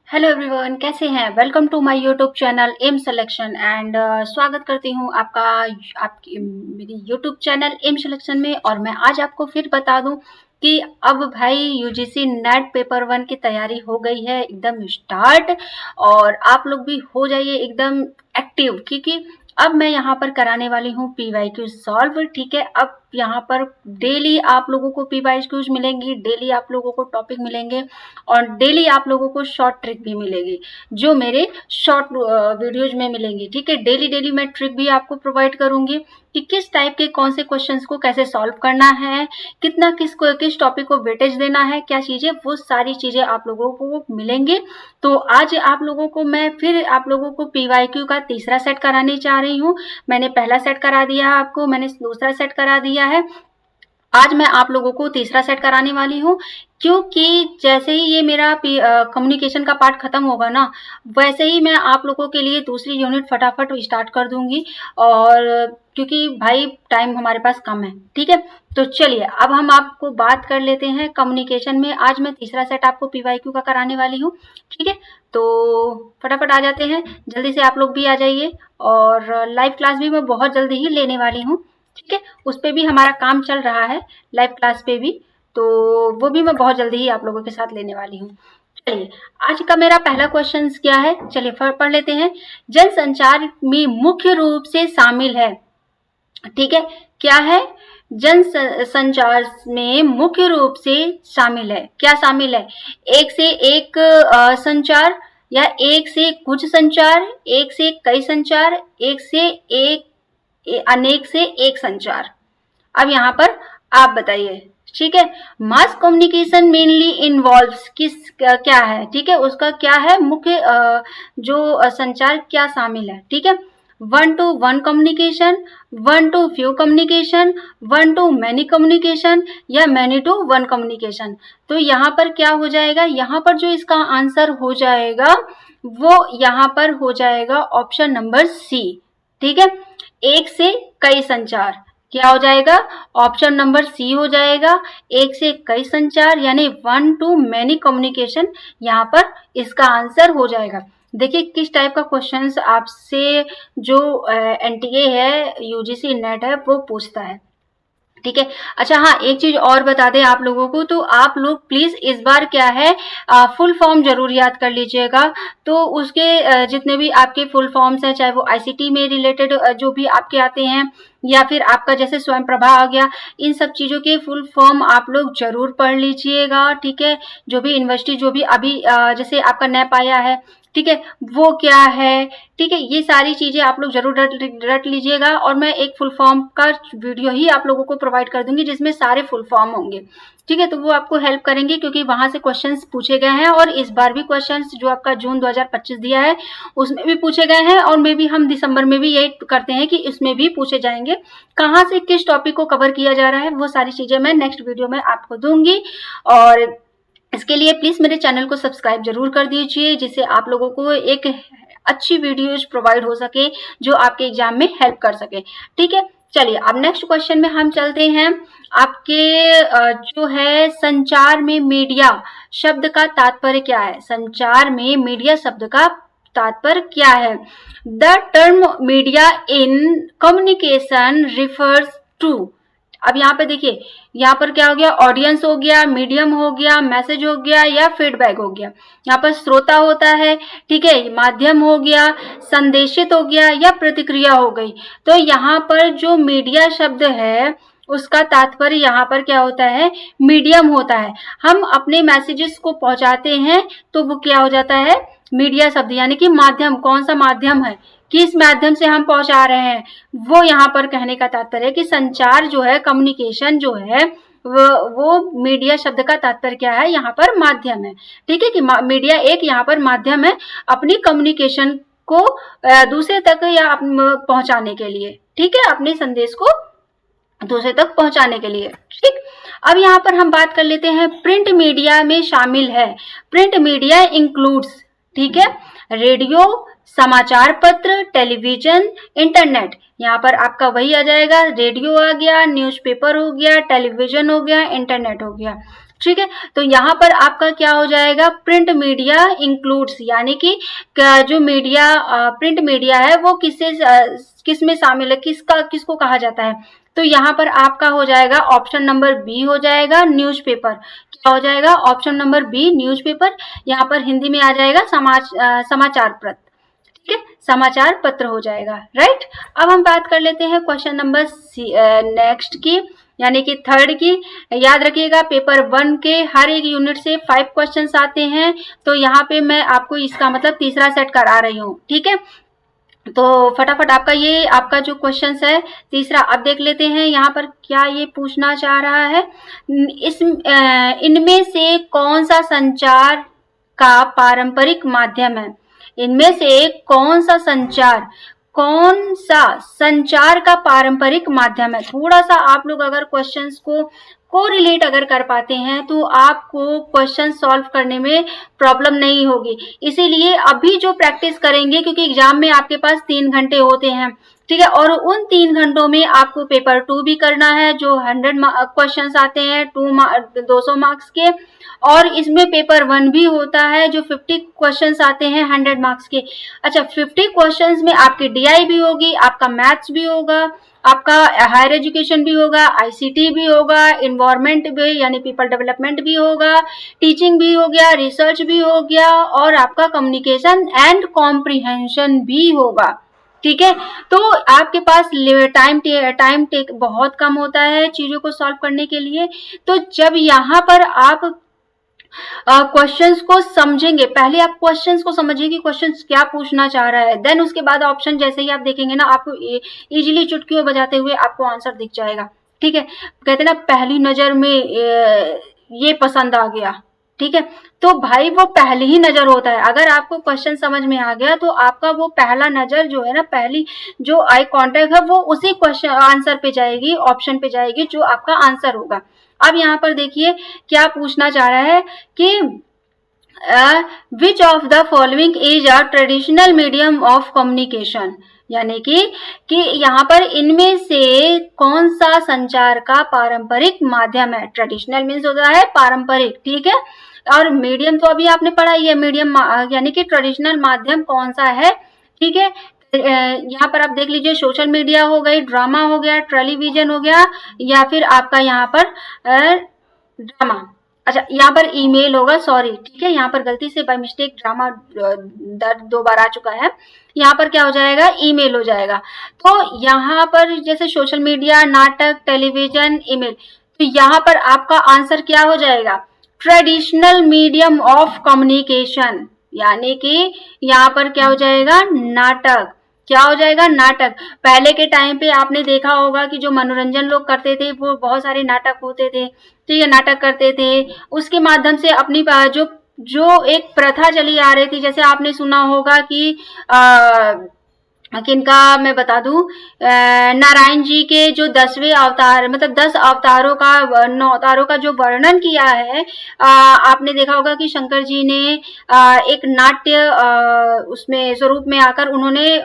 Hello everyone, कैसे हैं। Welcome to my YouTube channel M selection and स्वागत करती हूं आपका आपकी मेरी यूट्यूब चैनल एम सिलेक्शन में। और मैं आज आपको फिर बता दूं कि अब भाई यूजीसी नेट पेपर 1 की तैयारी हो गई है एकदम स्टार्ट। और आप लोग भी हो जाइए एकदम एक्टिव, क्योंकि अब मैं यहाँ पर कराने वाली हूँ पीवाईक्यू सॉल्व। ठीक है, अब यहाँ पर डेली आप लोगों को पीवाईक्यूज मिलेंगी, डेली आप लोगों को टॉपिक मिलेंगे और डेली आप लोगों को शॉर्ट ट्रिक भी मिलेगी जो मेरे शॉर्ट वीडियोज में मिलेंगी। ठीक है, डेली डेली मैं ट्रिक भी आपको प्रोवाइड करूंगी कि किस टाइप के कौन से क्वेश्चंस को कैसे सॉल्व करना है, कितना किस टॉपिक को वेटेज देना है, क्या चीजें, वो सारी चीजें आप लोगों को मिलेंगे। तो आज आप लोगों को मैं फिर आप लोगों को पीवाईक्यू का तीसरा सेट कराने जा रही हूँ। मैंने पहला सेट करा दिया है आपको, मैंने दूसरा सेट करा दिया है, आज मैं आप लोगों को तीसरा सेट कराने वाली हूँ। क्योंकि जैसे ही ये मेरा कम्युनिकेशन का पार्ट खत्म होगा ना, वैसे ही मैं आप लोगों के लिए दूसरी यूनिट फटाफट स्टार्ट कर दूंगी। और क्योंकि भाई टाइम हमारे पास कम है। ठीक है, तो चलिए अब हम आपको बात कर लेते हैं कम्युनिकेशन में। आज मैं तीसरा सेट आपको पीवाईक्यू का कराने वाली हूँ। ठीक है, तो फटाफट आ जाते हैं, जल्दी से आप लोग भी आ जाइए। और लाइव क्लास भी मैं बहुत जल्दी ही लेने वाली हूँ। ठीक है, उस पे भी हमारा काम चल रहा है, लाइव क्लास पे भी, तो वो भी मैं बहुत जल्दी ही आप लोगों के साथ लेने वाली हूँ। चलिए, आज का मेरा पहला क्वेश्चन क्या है, चलिए पढ़ लेते हैं। जनसंचार में मुख्य रूप से शामिल है। ठीक है, क्या है, जन संचार में मुख्य रूप से शामिल है, क्या शामिल है, एक से एक संचार, या एक से कुछ संचार, एक से कई संचार, एक से एक अनेक से एक संचार। अब यहाँ पर आप बताइए। ठीक है, मास कम्युनिकेशन मेनली इन्वॉल्व्स किस क्या है। ठीक है, उसका क्या है मुख्य जो संचार क्या शामिल है। ठीक है, 1 to 1 communication, 1 to few communication, 1 to many communication, या many to 1 कम्युनिकेशन। तो यहाँ पर क्या हो जाएगा, यहाँ पर जो इसका आंसर हो जाएगा वो यहाँ पर हो जाएगा ऑप्शन नंबर सी। ठीक है, एक से कई संचार, क्या हो जाएगा, ऑप्शन नंबर सी हो जाएगा, एक से कई संचार यानी 1 to many कम्युनिकेशन, यहाँ पर इसका आंसर हो जाएगा। देखिए किस टाइप का क्वेश्चंस आपसे जो एनटीए है, यूजीसी नेट है, वो पूछता है। ठीक है, अच्छा हाँ, एक चीज और बता दें आप लोगों को, तो आप लोग प्लीज इस बार क्या है फुल फॉर्म जरूर याद कर लीजिएगा। तो उसके जितने भी आपके फुल फॉर्म्स हैं, चाहे वो आईसीटी में रिलेटेड जो भी आपके आते हैं, या फिर आपका जैसे स्वयं प्रभा आ गया, इन सब चीजों के फुल फॉर्म आप लोग जरूर पढ़ लीजिएगा। ठीक है, जो भी यूनिवर्सिटी जो भी अभी जैसे आपका नैप आया है, ठीक है, वो क्या है। ठीक है, ये सारी चीजें आप लोग जरूर रट लीजिएगा। और मैं एक फुल फॉर्म का वीडियो ही आप लोगों को प्रोवाइड कर दूंगी जिसमें सारे फुल फॉर्म होंगे। ठीक है, तो वो आपको हेल्प करेंगे क्योंकि वहां से क्वेश्चंस पूछे गए हैं। और इस बार भी क्वेश्चंस जो आपका जून 2025 दिया है उसमें भी पूछे गए हैं, और मे भी हम दिसंबर में भी यही करते हैं कि इसमें भी पूछे जाएंगे। कहाँ से किस टॉपिक को कवर किया जा रहा है वो सारी चीजें मैं नेक्स्ट वीडियो में आपको दूंगी। और इसके लिए प्लीज मेरे चैनल को सब्सक्राइब जरूर कर दीजिए, जिससे आप लोगों को एक अच्छी वीडियोज प्रोवाइड हो सके जो आपके एग्जाम में हेल्प कर सके। ठीक है, चलिए अब नेक्स्ट क्वेश्चन में हम चलते हैं। आपके जो है संचार में मीडिया शब्द का तात्पर्य क्या है, संचार में मीडिया शब्द का तात्पर्य क्या है। The term media in communication refers to. अब यहाँ पे देखिए, यहाँ पर क्या हो गया, ऑडियंस हो गया, मीडियम हो गया, मैसेज हो गया, या फीडबैक हो गया। यहाँ पर श्रोता होता है, ठीक है, माध्यम हो गया, संदेशित हो गया, या प्रतिक्रिया हो गई। तो यहाँ पर जो मीडिया शब्द है उसका तात्पर्य यहाँ पर क्या होता है, मीडियम होता है। हम अपने मैसेजेस को पहुंचाते हैं तो वो क्या हो जाता है, मीडिया शब्द, यानी कि माध्यम, कौन सा माध्यम है, किस माध्यम से हम पहुंचा रहे हैं, वो यहाँ पर कहने का तात्पर्य है कि संचार जो है, कम्युनिकेशन जो है, वो मीडिया शब्द का तात्पर्य क्या है, यहाँ पर माध्यम है। ठीक है, कि मीडिया एक यहाँ पर माध्यम है अपनी कम्युनिकेशन को दूसरे तक या पहुंचाने के लिए। ठीक है, अपने संदेश को दूसरे तक पहुंचाने के लिए। ठीक, अब यहाँ पर हम बात कर लेते हैं प्रिंट मीडिया में शामिल है। प्रिंट मीडिया इंक्लूड्स, ठीक है, रेडियो, समाचार पत्र, टेलीविजन, इंटरनेट। यहाँ पर आपका वही आ जाएगा, रेडियो आ गया, न्यूज़पेपर हो गया, टेलीविजन हो गया, इंटरनेट हो गया। ठीक है। तो यहाँ पर आपका क्या हो जाएगा, प्रिंट मीडिया इंक्लूड्स, यानी कि जो मीडिया प्रिंट मीडिया है वो किस में शामिल है, किसको कहा जाता है। तो यहाँ पर आपका हो जाएगा ऑप्शन नंबर बी हो जाएगा, न्यूज़पेपर। क्या हो जाएगा, ऑप्शन नंबर बी न्यूज़पेपर। यहाँ पर हिंदी में आ जाएगा समाचार पत्र, ठीक है, समाचार पत्र हो जाएगा, राइट। अब हम बात कर लेते हैं क्वेश्चन नंबर नेक्स्ट की, यानी कि थर्ड की। याद रखिएगा पेपर 1 के हर एक यूनिट से 5 क्वेश्चंस आते हैं, तो यहाँ पे मैं आपको इसका मतलब तीसरा सेट करा रही हूँ, ठीक है। तो फटाफट आपका जो क्वेश्चन है तीसरा अब देख लेते हैं। यहाँ पर क्या ये पूछना चाह रहा है, इनमें से कौन सा संचार का पारंपरिक माध्यम है। इनमें से कौन सा संचार का पारंपरिक माध्यम है। थोड़ा सा आप लोग अगर क्वेश्चंस को रिलेट अगर कर पाते हैं तो आपको क्वेश्चन सॉल्व करने में प्रॉब्लम नहीं होगी। इसीलिए अभी जो प्रैक्टिस करेंगे, क्योंकि एग्जाम में आपके पास 3 घंटे होते हैं, ठीक है, और उन 3 घंटों में आपको पेपर 2 भी करना है जो 100 क्वेश्चंस आते हैं 200 मार्क्स के, और इसमें पेपर 1 भी होता है जो 50 क्वेश्चंस आते हैं 100 मार्क्स के। अच्छा, 50 क्वेश्चंस में आपकी डीआई भी होगी, आपका मैथ्स भी होगा, आपका हायर एजुकेशन भी होगा, आईसीटी भी होगा, इन्वायरमेंट भी यानी पीपल डेवलपमेंट भी होगा, टीचिंग भी हो गया, रिसर्च भी हो गया, और आपका कम्युनिकेशन एंड कॉम्प्रिहेंशन भी होगा, ठीक है। तो आपके पास टाइम टेक बहुत कम होता है चीजों को सॉल्व करने के लिए। तो जब यहाँ पर आप क्वेश्चंस को समझेंगे, पहले आप क्वेश्चंस को समझिए कि क्वेश्चंस क्या पूछना चाह रहा है, देन उसके बाद ऑप्शन जैसे ही आप देखेंगे ना, आपको इजीली चुटकियों बजाते हुए आपको आंसर दिख जाएगा, ठीक है। कहते ना पहली नजर में ये पसंद आ गया, ठीक है। तो भाई वो पहली ही नजर होता है। अगर आपको क्वेश्चन समझ में आ गया तो आपका वो पहला नजर जो है ना, पहली जो आई कांटेक्ट है वो उसी क्वेश्चन आंसर पे जाएगी, ऑप्शन पे जाएगी जो आपका आंसर होगा। अब यहाँ पर देखिए क्या पूछना चाह रहा है कि which of the following is a traditional medium of communication, यानी कि यहाँ पर इनमें से कौन सा संचार का पारंपरिक माध्यम है। ट्रेडिशनल मीन्स होता है पारंपरिक, ठीक है, और मीडियम तो अभी आपने पढ़ा ही है, मीडियम यानी कि ट्रेडिशनल माध्यम कौन सा है, ठीक है। यहाँ पर आप देख लीजिए सोशल मीडिया हो गई, ड्रामा हो गया, टेलीविजन हो गया, या फिर आपका यहाँ पर ड्रामा, अच्छा यहाँ पर ईमेल होगा, सॉरी, ठीक है, यहाँ पर गलती से बाय मिस्टेक ड्रामा 2 बार आ चुका है, यहाँ पर क्या हो जाएगा, ईमेल हो जाएगा। तो यहाँ पर जैसे सोशल मीडिया, नाटक, टेलीविजन, ईमेल, तो यहाँ पर आपका आंसर क्या हो जाएगा, ट्रेडिशनल मीडियम ऑफ कम्युनिकेशन, यानी कि यहाँ पर क्या हो जाएगा, नाटक। क्या हो जाएगा, नाटक। पहले के टाइम पे आपने देखा होगा कि जो मनोरंजन लोग करते थे वो बहुत सारे नाटक होते थे, ठीक है, नाटक करते थे, उसके माध्यम से अपनी जो एक प्रथा चली आ रही थी, जैसे आपने सुना होगा कि किनका मैं बता दूं, नारायण जी के जो 10वें अवतार, मतलब 10 अवतारों का, 9 अवतारों का जो वर्णन किया है, आपने देखा होगा कि शंकर जी ने एक नाट्य उसमें स्वरूप में आकर उन्होंने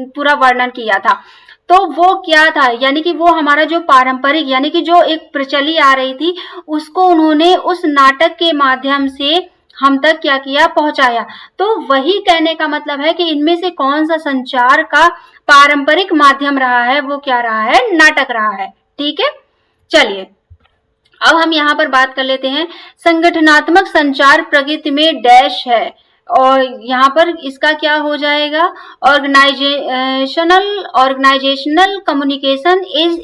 पूरा वर्णन किया था। तो वो क्या था, यानी कि वो हमारा जो पारंपरिक, यानी कि जो एक प्रचली आ रही थी, उसको उन्होंने उस नाटक के माध्यम से हम तक क्या किया, पहुंचाया। तो वही कहने का मतलब है कि इनमें से कौन सा संचार का पारंपरिक माध्यम रहा है, वो क्या रहा है, नाटक रहा है, ठीक है। चलिए अब हम यहाँ पर बात कर लेते हैं, संगठनात्मक संचार प्रकृति में डैश है, और यहाँ पर इसका क्या हो जाएगा, organisational communication is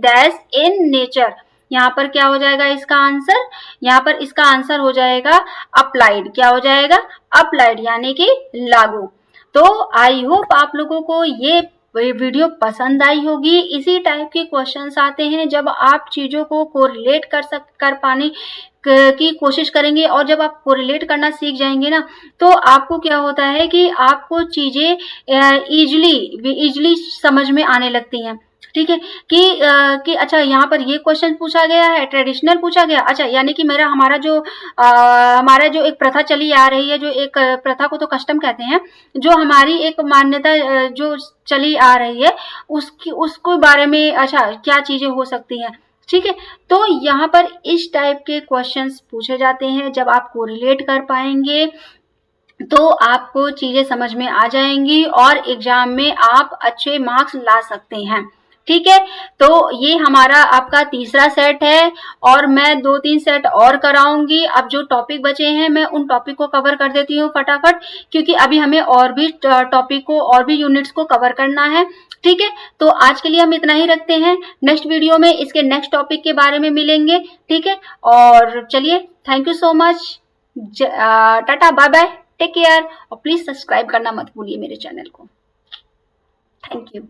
dash in nature. यहाँ पर क्या हो जाएगा इसका आंसर, यहाँ पर इसका आंसर हो जाएगा अप्लाइड। क्या हो जाएगा, अप्लाइड, यानी कि लागू। तो आई होप आप लोगों को ये वीडियो पसंद आई होगी। इसी टाइप के क्वेश्चंस आते हैं जब आप चीजों को कोरिलेट कर पाने की कोशिश करेंगे, और जब आप कोरिलेट करना सीख जाएंगे ना, तो आपको क्या होता है कि आपको चीजें इजीली समझ में आने लगती हैं, ठीक है। कि अच्छा यहाँ पर ये क्वेश्चन पूछा गया है, ट्रेडिशनल पूछा गया, अच्छा यानी कि हमारा जो एक प्रथा चली आ रही है, जो एक प्रथा को तो कस्टम कहते हैं, जो हमारी एक मान्यता जो चली आ रही है, उसके बारे में अच्छा क्या चीजें हो सकती हैं, ठीक है। तो यहाँ पर इस टाइप के क्वेश्चंस पूछे जाते हैं। जब आप कोरिलेट कर पाएंगे तो आपको चीजें समझ में आ जाएंगी और एग्जाम में आप अच्छे मार्क्स ला सकते हैं। ठीक है, तो ये हमारा आपका तीसरा सेट है और मैं 2-3 सेट और कराऊंगी। अब जो टॉपिक बचे हैं मैं उन टॉपिक को कवर कर देती हूँ फटाफट, क्योंकि अभी हमें और भी टॉपिक को और भी यूनिट्स को कवर करना है। ठीक है, तो आज के लिए हम इतना ही रखते हैं। नेक्स्ट वीडियो में इसके नेक्स्ट टॉपिक के बारे में मिलेंगे। ठीक है, और चलिए, thank you so much, tata, bye bye, take care, और प्लीज सब्सक्राइब करना मत भूलिए मेरे चैनल को। Thank you.